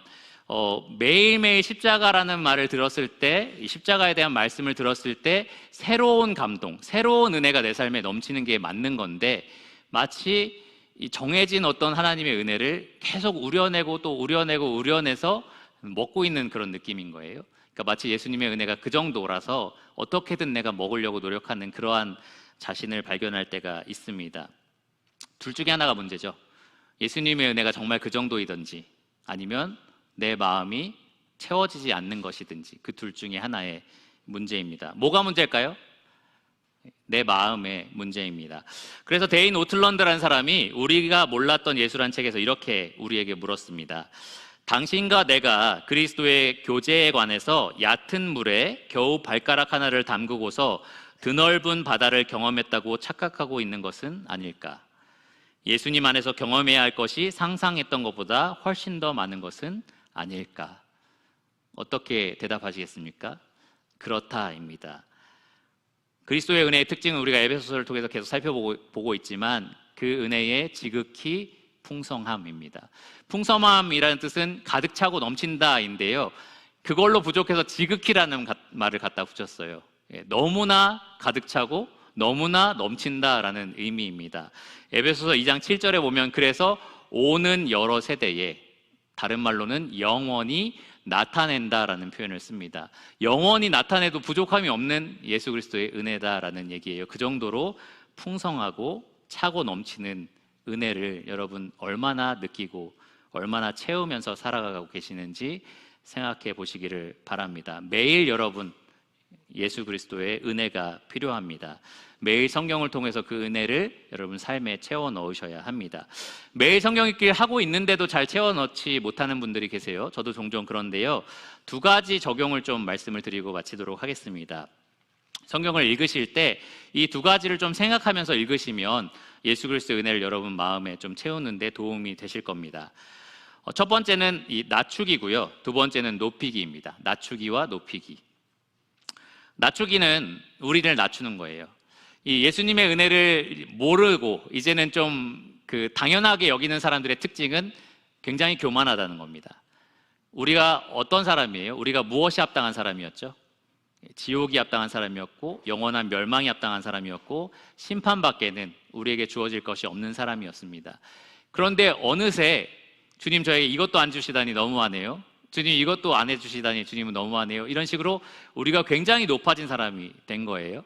매일매일 십자가라는 말을 들었을 때, 이 십자가에 대한 말씀을 들었을 때 새로운 감동, 새로운 은혜가 내 삶에 넘치는 게 맞는 건데, 마치 이 정해진 어떤 하나님의 은혜를 계속 우려내고 또 우려내서 먹고 있는 그런 느낌인 거예요. 그러니까 마치 예수님의 은혜가 그 정도라서 어떻게든 내가 먹으려고 노력하는 그러한 자신을 발견할 때가 있습니다. 둘 중에 하나가 문제죠. 예수님의 은혜가 정말 그 정도이든지 아니면 내 마음이 채워지지 않는 것이든지 그 둘 중에 하나의 문제입니다. 뭐가 문제일까요? 내 마음의 문제입니다. 그래서 데인 오틀런드라는 사람이 우리가 몰랐던 예수란 책에서 이렇게 우리에게 물었습니다. 당신과 내가 그리스도의 교제에 관해서 얕은 물에 겨우 발가락 하나를 담그고서 드넓은 바다를 경험했다고 착각하고 있는 것은 아닐까? 예수님 안에서 경험해야 할 것이 상상했던 것보다 훨씬 더 많은 것은 아닐까? 어떻게 대답하시겠습니까? 그렇다입니다. 그리스도의 은혜의 특징은 우리가 에베소서를 통해서 계속 살펴보고 있지만 그 은혜의 지극히 풍성함입니다. 풍성함이라는 뜻은 가득 차고 넘친다인데요. 그걸로 부족해서 지극히라는 말을 갖다 붙였어요. 너무나 가득 차고 너무나 넘친다라는 의미입니다. 에베소서 2장 7절에 보면 그래서 오는 여러 세대에, 다른 말로는 영원히 나타낸다라는 표현을 씁니다. 영원히 나타내도 부족함이 없는 예수 그리스도의 은혜다라는 얘기예요. 그 정도로 풍성하고 차고 넘치는 은혜를 여러분 얼마나 느끼고 얼마나 채우면서 살아가고 계시는지 생각해 보시기를 바랍니다. 매일 여러분 예수 그리스도의 은혜가 필요합니다. 매일 성경을 통해서 그 은혜를 여러분 삶에 채워 넣으셔야 합니다. 매일 성경 읽기를 하고 있는데도 잘 채워 넣지 못하는 분들이 계세요. 저도 종종 그런데요. 두 가지 적용을 좀 말씀을 드리고 마치도록 하겠습니다. 성경을 읽으실 때 이 두 가지를 좀 생각하면서 읽으시면 예수 그리스도의 은혜를 여러분 마음에 좀 채우는 데 도움이 되실 겁니다. 첫 번째는 이 낮추기고요. 두 번째는 높이기입니다. 낮추기와 높이기. 낮추기는 우리를 낮추는 거예요. 이 예수님의 은혜를 모르고 이제는 좀 당연하게 여기는 사람들의 특징은 굉장히 교만하다는 겁니다. 우리가 어떤 사람이에요? 우리가 무엇이 합당한 사람이었죠? 지옥이 합당한 사람이었고 영원한 멸망이 합당한 사람이었고 심판밖에는 우리에게 주어질 것이 없는 사람이었습니다. 그런데 어느새 주님 저에게 이것도 안 주시다니 너무하네요. 주님 이것도 안 해주시다니 주님은 너무하네요. 이런 식으로 우리가 굉장히 높아진 사람이 된 거예요.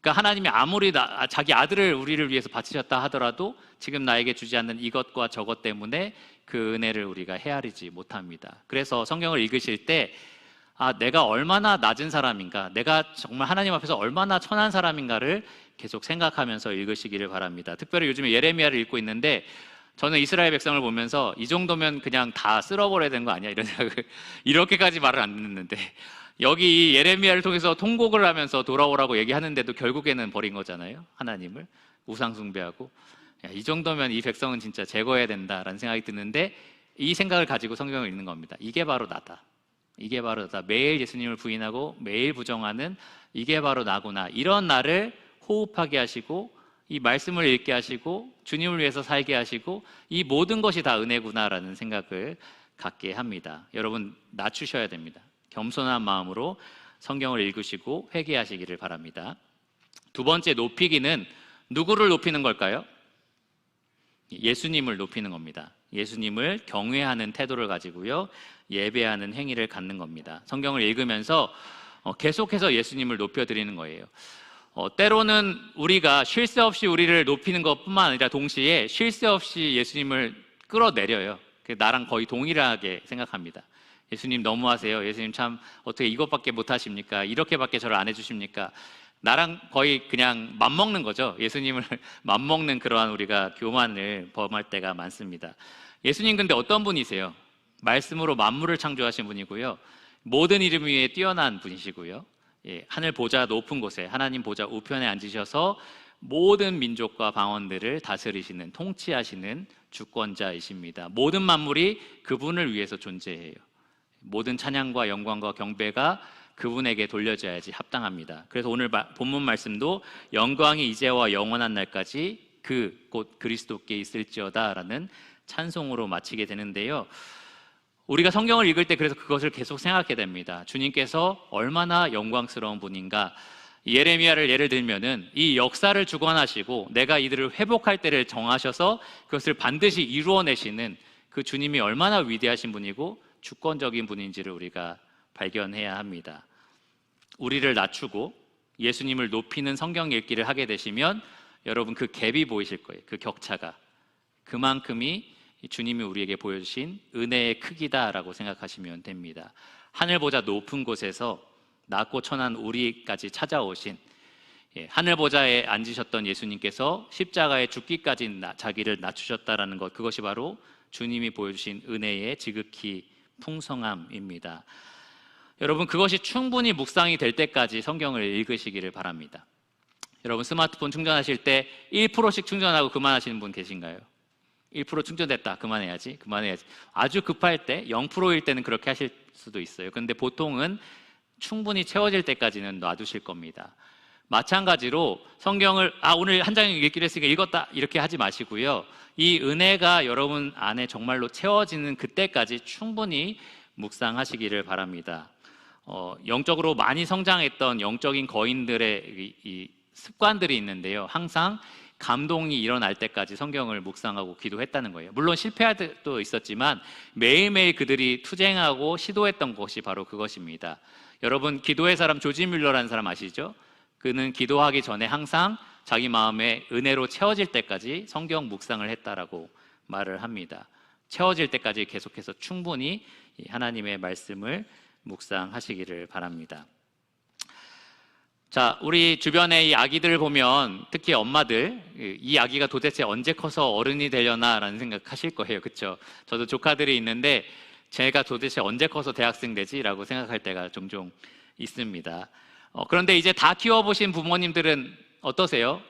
그러니까 하나님이 아무리 자기 아들을 우리를 위해서 바치셨다 하더라도 지금 나에게 주지 않는 이것과 저것 때문에 그 은혜를 우리가 헤아리지 못합니다. 그래서 성경을 읽으실 때 내가 얼마나 낮은 사람인가, 내가 정말 하나님 앞에서 얼마나 천한 사람인가를 계속 생각하면서 읽으시기를 바랍니다. 특별히 요즘에 예레미야를 읽고 있는데 저는 이스라엘 백성을 보면서 이 정도면 그냥 다 쓸어버려야 되는 거 아니야? 이런 생각을 이렇게까지 말을 안 듣는데 여기 예레미야를 통해서 통곡을 하면서 돌아오라고 얘기하는데도 결국에는 버린 거잖아요. 하나님을 우상 숭배하고 이 정도면 이 백성은 진짜 제거해야 된다라는 생각이 드는데 이 생각을 가지고 성경을 읽는 겁니다. 이게 바로 나다. 이게 바로 나다. 매일 예수님을 부인하고 매일 부정하는 이게 바로 나구나. 이런 나를 호흡하게 하시고 이 말씀을 읽게 하시고 주님을 위해서 살게 하시고 이 모든 것이 다 은혜구나라는 생각을 갖게 합니다. 여러분 낮추셔야 됩니다. 겸손한 마음으로 성경을 읽으시고 회개하시기를 바랍니다. 두 번째 높이기는 누구를 높이는 걸까요? 예수님을 높이는 겁니다. 예수님을 경외하는 태도를 가지고요 예배하는 행위를 갖는 겁니다. 성경을 읽으면서 계속해서 예수님을 높여드리는 거예요. 때로는 우리가 쉴 새 없이 우리를 높이는 것뿐만 아니라 동시에 쉴 새 없이 예수님을 끌어내려요. 나랑 거의 동일하게 생각합니다. 예수님 너무하세요. 예수님 참 어떻게 이것밖에 못하십니까? 이렇게밖에 저를 안 해주십니까? 나랑 거의 그냥 맘먹는 거죠. 예수님을 맘먹는 그러한 우리가 교만을 범할 때가 많습니다. 예수님 근데 어떤 분이세요? 말씀으로 만물을 창조하신 분이고요 모든 이름 위에 뛰어난 분이시고요 하늘 보좌 높은 곳에 하나님 보좌 우편에 앉으셔서 모든 민족과 방언들을 다스리시는 통치하시는 주권자이십니다. 모든 만물이 그분을 위해서 존재해요. 모든 찬양과 영광과 경배가 그분에게 돌려져야지 합당합니다. 그래서 오늘 본문 말씀도 영광이 이제와 영원한 날까지 곧 그리스도께 있을지어다 라는 찬송으로 마치게 되는데요 우리가 성경을 읽을 때 그래서 그것을 계속 생각하게 됩니다. 주님께서 얼마나 영광스러운 분인가. 예레미야를 예를 들면은 이 역사를 주관하시고 내가 이들을 회복할 때를 정하셔서 그것을 반드시 이루어내시는 그 주님이 얼마나 위대하신 분이고 주권적인 분인지를 우리가 발견해야 합니다. 우리를 낮추고 예수님을 높이는 성경 읽기를 하게 되시면 여러분 그 갭이 보이실 거예요. 그 격차가. 그만큼이 주님이 우리에게 보여주신 은혜의 크기다라고 생각하시면 됩니다. 하늘보다 높은 곳에서 낮고 천한 우리까지 찾아오신, 하늘보좌에 앉으셨던 예수님께서 십자가에 죽기까지 자기를 낮추셨다라는 것, 그것이 바로 주님이 보여주신 은혜의 지극히 풍성함입니다. 여러분, 그것이 충분히 묵상이 될 때까지 성경을 읽으시기를 바랍니다. 여러분, 스마트폰 충전하실 때 1%씩 충전하고 그만하시는 분 계신가요? 1% 충전됐다, 그만해야지. 아주 급할 때 0%일 때는 그렇게 하실 수도 있어요. 그런데 보통은 충분히 채워질 때까지는 놔두실 겁니다. 마찬가지로 성경을 오늘 한 장 읽기로 했으니까 읽었다 이렇게 하지 마시고요. 이 은혜가 여러분 안에 정말로 채워지는 그때까지 충분히 묵상하시기를 바랍니다. 영적으로 많이 성장했던 영적인 거인들의 이 습관들이 있는데요. 항상 감동이 일어날 때까지 성경을 묵상하고 기도했다는 거예요. 물론 실패할 때도 있었지만 매일매일 그들이 투쟁하고 시도했던 것이 바로 그것입니다. 여러분, 기도의 사람 조지 뮬러라는 사람 아시죠? 그는 기도하기 전에 항상 자기 마음에 은혜로 채워질 때까지 성경 묵상을 했다라고 말을 합니다. 채워질 때까지 계속해서 충분히 하나님의 말씀을 묵상하시기를 바랍니다. 자, 우리 주변의 이 아기들을 보면 특히 엄마들, 이 아기가 도대체 언제 커서 어른이 되려나라는 생각하실 거예요. 그렇죠? 저도 조카들이 있는데 제가 도대체 언제 커서 대학생 되지라고 생각할 때가 종종 있습니다. 그런데 이제 다 키워보신 부모님들은 어떠세요?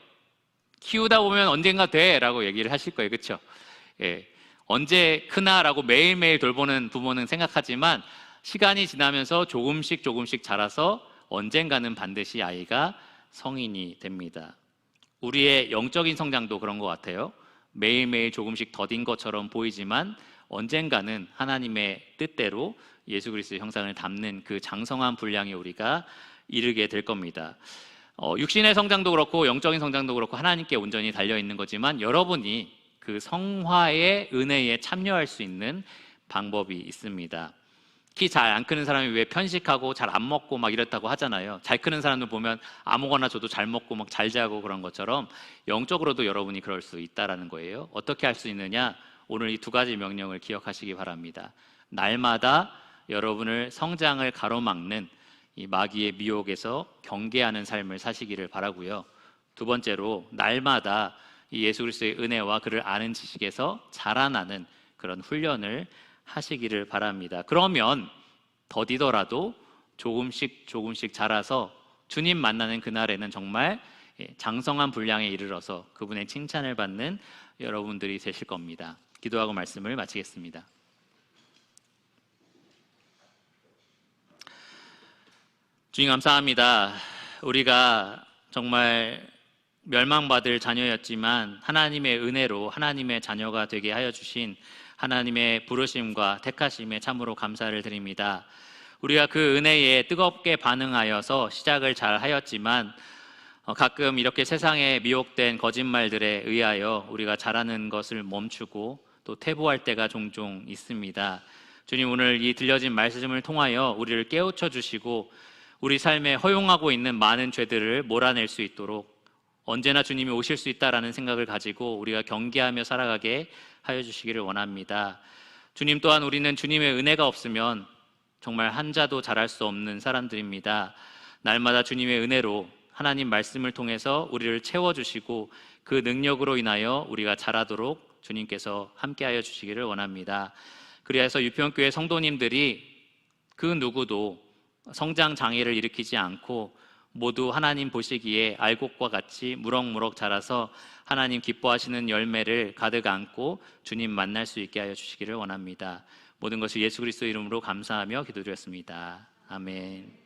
키우다 보면 언젠가 돼라고 얘기를 하실 거예요. 그렇죠? 예, 언제 크나라고 매일매일 돌보는 부모는 생각하지만 시간이 지나면서 조금씩 자라서 언젠가는 반드시 아이가 성인이 됩니다. 우리의 영적인 성장도 그런 것 같아요. 매일매일 조금씩 더딘 것처럼 보이지만 언젠가는 하나님의 뜻대로 예수 그리스도의 형상을 담는 그 장성한 분량에 우리가 이르게 될 겁니다. 육신의 성장도 그렇고 영적인 성장도 그렇고 하나님께 온전히 달려있는 거지만 여러분이 그 성화의 은혜에 참여할 수 있는 방법이 있습니다. 키 잘 안 크는 사람이 왜 편식하고 잘 안 먹고 막 이렇다고 하잖아요. 잘 크는 사람들 보면 아무거나 줘도 잘 먹고 막 잘 자고 그런 것처럼 영적으로도 여러분이 그럴 수 있다라는 거예요. 어떻게 할 수 있느냐? 오늘 이 두 가지 명령을 기억하시기 바랍니다. 날마다 여러분을 성장을 가로막는 이 마귀의 미혹에서 경계하는 삶을 사시기를 바라고요. 두 번째로 날마다 이 예수 그리스도의 은혜와 그를 아는 지식에서 자라나는 그런 훈련을 하시기를 바랍니다. 그러면 더디더라도 조금씩 자라서 주님 만나는 그날에는 정말 장성한 분량에 이르러서 그분의 칭찬을 받는 여러분들이 되실 겁니다. 기도하고 말씀을 마치겠습니다. 주님 감사합니다. 우리가 정말 멸망받을 자녀였지만 하나님의 은혜로 하나님의 자녀가 되게 하여 주신 하나님의 부르심과 택하심에 참으로 감사를 드립니다. 우리가 그 은혜에 뜨겁게 반응하여서 시작을 잘 하였지만 가끔 이렇게 세상에 미혹된 거짓말들에 의하여 우리가 잘하는 것을 멈추고 또 퇴보할 때가 종종 있습니다. 주님, 오늘 이 들려진 말씀을 통하여 우리를 깨우쳐 주시고 우리 삶에 허용하고 있는 많은 죄들을 몰아낼 수 있도록 언제나 주님이 오실 수 있다라는 생각을 가지고 우리가 경계하며 살아가게 하여 주시기를 원합니다. 주님, 또한 우리는 주님의 은혜가 없으면 정말 한 자도 자랄 수 없는 사람들입니다. 날마다 주님의 은혜로 하나님 말씀을 통해서 우리를 채워주시고 그 능력으로 인하여 우리가 자라도록 주님께서 함께하여 주시기를 원합니다. 그래서 유평교회 성도님들이 그 누구도 성장 장애를 일으키지 않고 모두 하나님 보시기에 알곡과 같이 무럭무럭 자라서 하나님 기뻐하시는 열매를 가득 안고 주님 만날 수 있게 하여 주시기를 원합니다. 모든 것을 예수 그리스도 이름으로 감사하며 기도드렸습니다. 아멘.